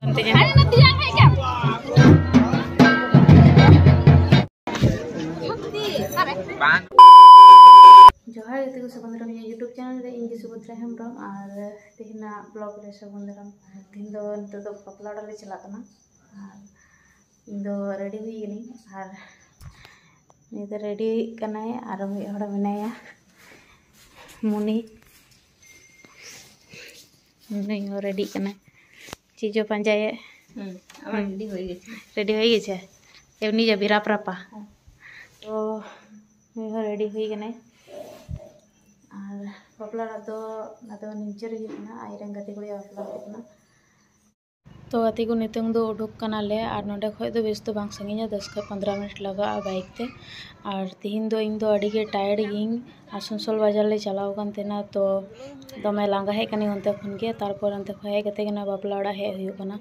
जोहार गति को सबंधरम यूट्यूब चैनल रे इंगे सुभद्रा हेम्ब्रम और तेहना ब्लॉग रे सबंधरम दिन दो नितो दो पपला डाले चला कना और इन दो रेडी हुई गनी और नि दो रेडी कनाय और मी हड़ मेनाया मुनी मुनी हो रेडी कना चीजो पंजाए रेडी हो गई एमनी जब राप रापा तो मी हो रेडी हुई गने और बापला निजे रेना आईरन गति को बापला तो गति को नितंग दो उडुक कनाले और नोडे खय दो बेस तो बांग संगिया 10-15 मिनट लगा बाइक ते और तिहिन दो इन दो अडिगे टायर्ड गिंग आसनसोल बाजार ले चलाव कान तेना तो दमे लांगा हे कनी उनते खन के तारपर उनते खय गते गना बापला ओड़ा हे हुयो कना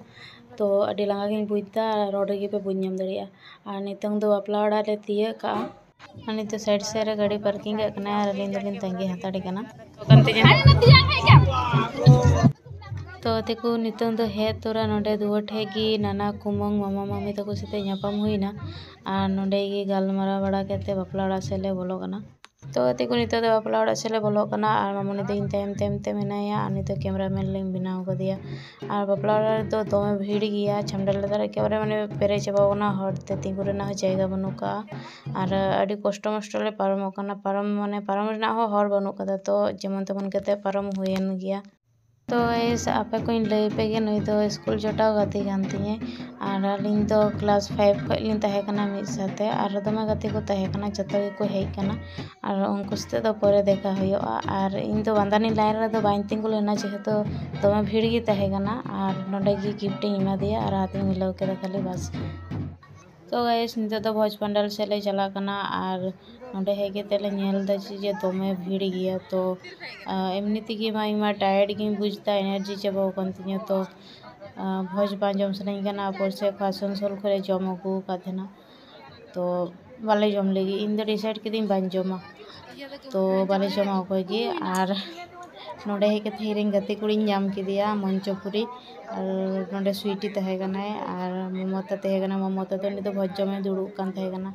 तो अडी लांगा गिंग बुझदा रोड गे पे बुझ नाम दड़िया और नितंग दो बापला ओड़ा ले तिये का अनि तो साइड से रे गाड़ी पार्किंग कना और लिन दलिन तंगे हताड़ी कना तो तेको नितंग दो हे तोरा नोडे दुआ ठेगी नाना कुमंग मामा मामी तको सते ᱧᱟᱯᱟᱢ हुईना और नोडे गी गालमारा बड़ा केते बापला ओड़ा सेले बोलो कना तो तेको नितो दो बापला ओड़ा सेले बोलो कना और मामुनी दो इन तायम ते मेनाया और नितो कैमरामैन लिंग बनाव कदिया और बापला ओड़ा तो दोमे भीड़ गिया छमडल दर एकेबारे माने पेरे चाबावना हरते तिंगु रेना जायगा बनुका और अडी कष्ट मष्ट ले पारमो कना पारम माने पारम रेना हो हर बनु कदा तो जेमन तेमन केते पारम हुयन गिया तो इस आपे को लई पे गे नई तो स्कूल जटाव गति कानती और अलिंग तो क्लास 5 खलिंग तहे कना मिद साथे और दमे गति को तहे कना जतो को हेय कना और उनको सते तो परे देखा हुयोआ और इन तो बांदानी लाइन रे तो बाइन तिंगु लेना जेहेतु दमे भीड़ गी तहे कना और नोडे गी गिफ्ट इमा दिया और हाथ मिलाव के खाली बस तो गाइस नितो तो भोज पंडाल से ले चला कना और नोडे हेगे तेले नेल दा जे दमे भीड़ गिया तो एमनी तिगी मा टायर्ड गिं बुझता एनर्जी चाबाव कान तिया तो भोज बांजम सनाई कना पर से आसनसोल करे जम अगु काथेना तो बाले जम लेगी इन द डिसाइड किदिन बांजमा तो बाले जमा कोगी और नोडे हेगे थेरिंग गति कुड़ी नाम किदिया मंचपुरी और नोडे स्वीटी तहे कना और ममता तहे कना ममता तो नितो भोज जमे दुड़ु कान तहे कना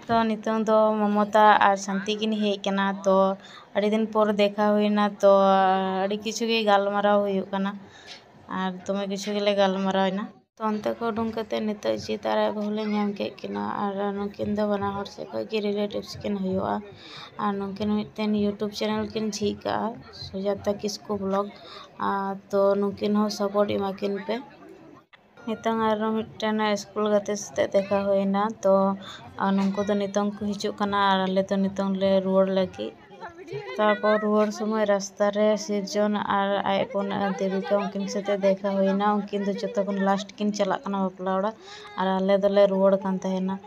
तो नितों दो ममता और शांति किन हेय कना तो अड़ी दिन पर देखा हुईना तो अड़ी किछु गे गालमाराव हुयुग कना और तमे किछु गेले गालमारावना तो अंते को उडुंग कते नितो जी तारा बहुले नाम के किना और नुकिन दो बना हर से कोई रिलेटिव्स किन हुयुआ और नुकिन मिटन यूट्यूब चैनल किन झिका सुजाता किस्कू ब्लॉग तो नुकिन हो सपोर्ट इमा किन पे नितंग आरो मिटन स्कूल गते सते देखा हुईना तो नुनको तो नितंग को हिजुग कना और आले तो नितंग ले रुवाड़ लगी तारपर रुवाड़ समय रास्ता रे सिरजन और आयपन देविका उनकिन सते देखा हुईना उनकिन तो जतो खन लास्ट किन चला कना बापला ओड़ा और आले दोले रुवाड़ कान तहेना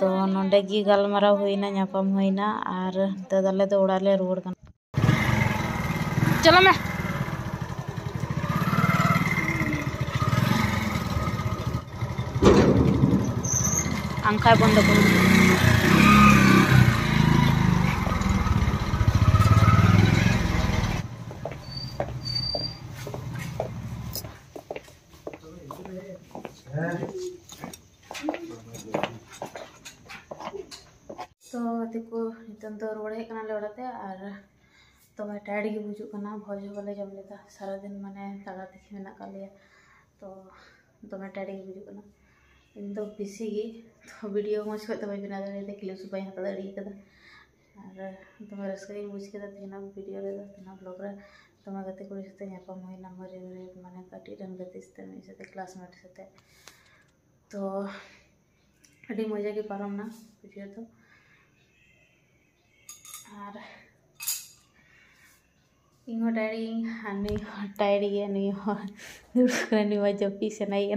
तो नोडे गी गालमाराव हुईना ᱧᱟᱯᱟᱢ हुईना और दादाले तो ओड़ा ले रुवाड़ कना चलो मैं आंखा बंद करूँ तो देखो नितन तो रोड हे कना ले ओड़ाते और तो मैं टायर्ड गे बुझुग कना भोज वाले जम लेता सारा दिन माने दादा देखि मेना का लिया तो मैं टायर्ड गे बुझुग कना इन तो बिसी गे तो वीडियो मज खत बाय बना दाड़े क्लिप्स बाय हता दाड़ी कदा और तो मैं रस्का गे बुझ केदा तेना वीडियो रे तेना ब्लॉग रे तो मैं गते कुड़ी सते ᱧᱟᱯᱟᱢ हुईना मरे माने काटी रन गते सते मी सते क्लासमेट सते तो अड़ी मजा के पारमना वीडियो तो और इन टायर्ड गे नी हो दुड़ करे नी जपी से नहीं